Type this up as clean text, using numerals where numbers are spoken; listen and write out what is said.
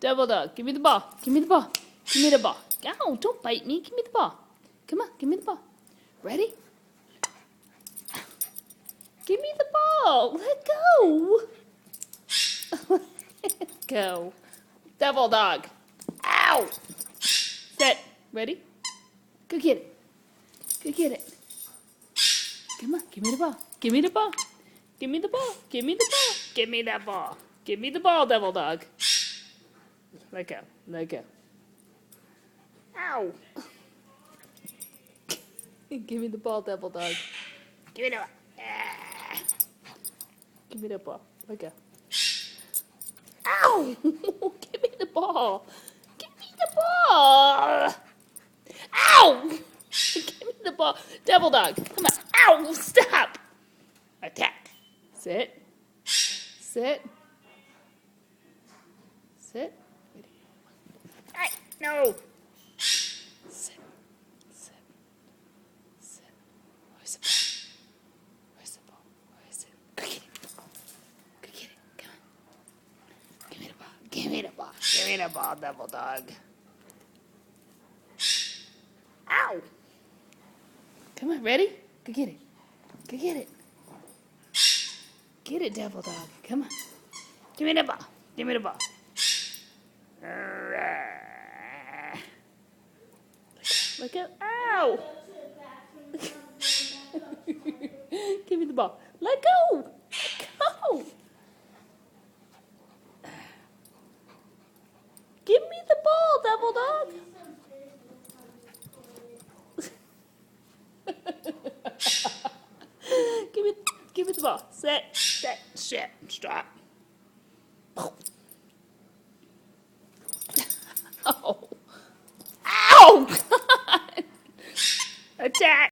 Devil dog, give me the ball. Give me the ball. Give me the ball. Ow, don't bite me. Give me the ball. Come on, give me the ball. Ready? Give me the ball. Let go. Let go. Devil dog. Ow. Sit. Ready? Go get it. Go get it. Come on, give me the ball. Give me the ball. Give me the ball. Give me the ball. Give me that ball. Give me the ball, devil dog. Let go. Let go. Ow. Give me the ball, devil dog. Give me the ball. Ah. Give me the ball. Let go. Ow. Give me the ball. Give me the ball. Ow. Give me the ball. Devil dog. Come on. Ow. Stop. Attack. Sit. Sit. Sit. Hey, no. Sit. Sit. Sit. Where's the ball? Where's the ball? Where is it? Go get it. Go get it. Come on. Give me the ball. Give me the ball. Give me the ball, devil dog. Ow. Come on, ready? Go get it. Go get it. Get it, devil dog. Come on. Give me the ball. Give me the ball. Let go. Ow! Give me the ball. Let go. Let go. Give me the ball, devil dog. Give me the ball. Sit. Stop. Oh. Ow! God. Attack.